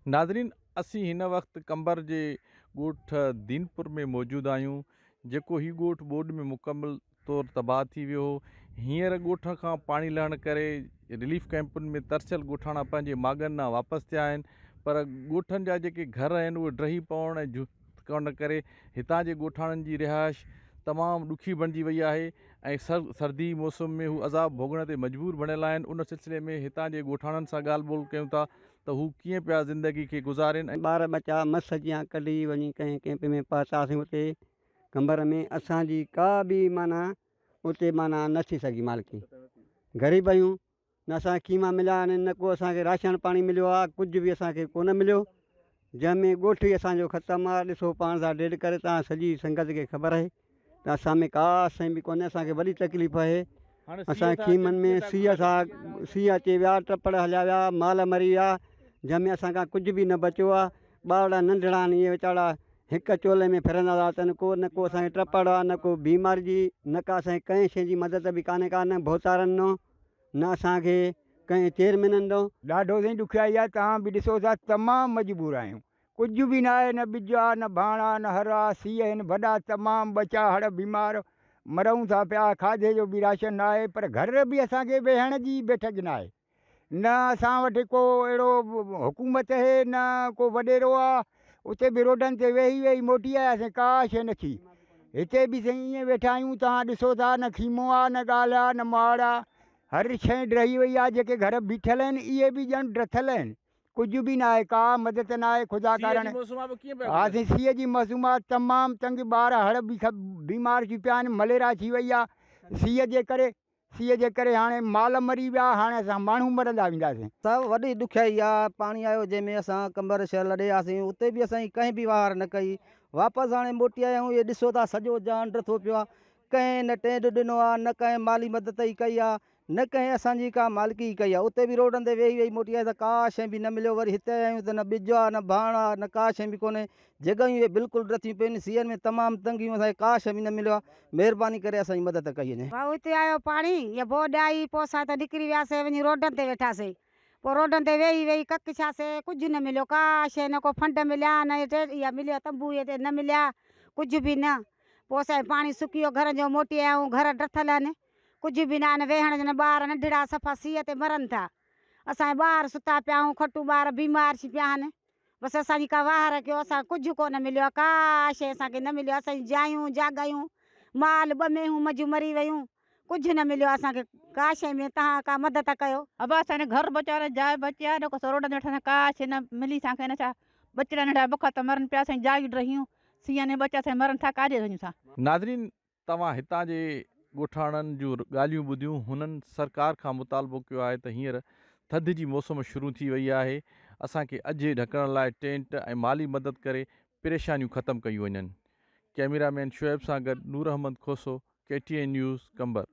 नाज़रीन, असी हिन वक्त कंबर जे ॻोठ दीनपुर में मौजूद आहियूं, जेको ही ॻोठ ॿोॾि में मुकम्मल तौर तबाह थी वियो हो। हींअर ॻोठ खां पाणी लहण करे रिलीफ कैंपुनि में तरसियल ॻोठाणा पंहिंजे माॻनि ॾांहुं वापसि थिया आहिनि, पर ॻोठनि जा जेके घर आहिनि उहे ड्रही पवण ऐं करण करे हितां जे ॻोठाणनि जी रिहाइश तमामु ॾुखी बणिजी वई आहे ऐं सर्दी मौसम में हू अज़ाब भोगण ते मजबूर बणियल आहिनि। उन सिलसिले में हितां जे ॻोठाणनि सां ॻाल्हि ॿोल कयूं था त हू कीअं पिया ज़िंदगी खे गुज़ारिन। ॿार बचा मस जियां कढी वञी कंहिं कैंप में पहुतासीं। उते कंबर में असांजी का बि माना उते माना न थी सघी मालिकी। ग़रीब आहियूं, न असांखे कीमा मिलिया आहिनि, न को असांखे राशन पाणी मिलियो आहे, कुझु बि असांखे कोन मिलियो। जंहिंमें ॻोठ ई असांजो ख़तमु आहे। ॾिसो पाण सां ॾेढ करे तव्हां सॼी संगत खे ख़बर आहे त असां में का शइ बि कोन्हे। असांखे वॾी तकलीफ़ आहे। असां खीमनि में सीअ सां सीअ अची विया, टपड़ हलिया विया, माल मरी विया, जंहिंमें असांखां कुझु बि न बचियो आहे। ॿार नंढड़ा आहिनि, इहे वीचारा हिक चोले में फिरंदा था अचनि। न को असांखे टपड़ आहे, न को बीमारी जी, न का असांखे कंहिं शइ जी मदद बि कान्हे का, न भोतारनि ॾो, न असांखे कंहिं चेयरमैननि ॾो। ॾाढो साईं ॾुखियाई आहे। तव्हां बि ॾिसो था, तमामु मजबूर आहियूं। कुझु बि न आहे, न ॿिज आहे, न भाण आहे, न हर आहे। सीउ आहिनि वॾा, तमामु बचा हड़ बीमार मरूं था पिया। खाधे जो बि राशन न आहे, पर घर बि असांखे वेहण जी बैठक न आहे। न असां वटि को अहिड़ो हुकूमत आहे, न को वॾेरो आहे। उते बि रोडनि ते वेही वेही मोटी आयासीं, का शइ न थी। हिते बि साईं ईअं वेठा आहियूं, तव्हां ॾिसो था, न खीमो आहे, न ॻाल्हि आहे, न माड़ आहे। हर शइ ड्रही वई आहे। जेके घर बीठल आहिनि इहे बि ॼण ड्रथल आहिनि। कुझु बि न आहे, का मदद न आहे। ख़ुदा कारण हा साईं, सीअ जी मौसूमात तमामु तंग। ॿार हड़ बि बीमार थी पिया आहिनि, मलेरिया थी वई आहे सीअ जे करे। हाणे माल मरी विया, हाणे असां माण्हू मरंदा वेंदासीं। सभु वॾी ॾुखियाई आहे। पाणी आयो जंहिंमें असां कंबर शहर लॾे वियासीं, उते बि असांजी कंहिं बि वार न कई। वापसि हाणे मोटी आया आहियूं। इहे ॾिसो था, सॼो जान ड्रथो पियो आहे। कंहिं न टेंड ॾिनो आहे, न कंहिं माली मदद ई कई आहे, न कंहिं असांजी का मालिकी कई आहे। उते बि रोडनि ते वेही वेही मोटी आहे त का शइ बि न मिलियो। वरी हिते आहियूं त न ॿिज आहे, न भाण आहे, न का शइ बि कोन्हे। जॻहियूं इहे बिल्कुलु ड्रथियूं पियूं आहिनि। सीअनि में तमामु तंगियूं, असांखे का शइ बि न मिलियो आहे। महिरबानी करे असांजी मदद कई वञे। भाऊ हिते आयो पाणी, इहा बोॾ आई, पोइ असां त निकिरी वियासीं, वञी रोडनि ते वेठासीं। पोइ रोडनि ते वेही वेही ककछासीं, कुझु न मिलियो, का शइ न को फंड मिलिया, न इहा मिलियो तंबू इहे न मिलिया, कुझु बि न। पोइ असांजो पाणी सुकी वियो, घर जो मोटी आया आहियूं, घर ड्रथल आहिनि, कुझु बि न आहिनि। वेहण जो न, ॿार नंढड़ा सफ़ा सीअ ते मरनि था। असांजा ॿार सुता पिया आहियूं, खटूं ॿार बीमार थी पिया आहिनि। बसि असांजी का वाहर कयो, असां कुझु कोन मिलियो आहे, का शइ असांखे न मिलियो। असांजी जायूं जाॻायूं माल ॿ मेहूं मजूं मरी वियूं, कुझु न मिलियो असांखे का शइ में। तव्हां का मदद कयो। अब असांजे घर बचा, जाइ बचिया, न को रोड ते वेठा, का शइ न मिली असांखे। न छा बचड़ा नंढा बुख त मरनि पिया। असांजी जायूं ड्रहियूं, सीअ में बचा असां मरनि था, काॾे वञूं था। नाज़रीन, तव्हां हितां जे ॻोठाणनि जूं ॻाल्हियूं ॿुधियूं। हुननि सरकार खां मुतालबो कयो आहे त हींअर थधि जी मौसम शुरू थी वई आहे, असांखे अॼु ढकण लाइ टेंट ऐं माली मदद करे परेशानियूं ख़तमु कयूं वञनि। कैमरामैन शुएब सां गॾु नूर अहमद खोसो, KTN न्यूज़ कंबर।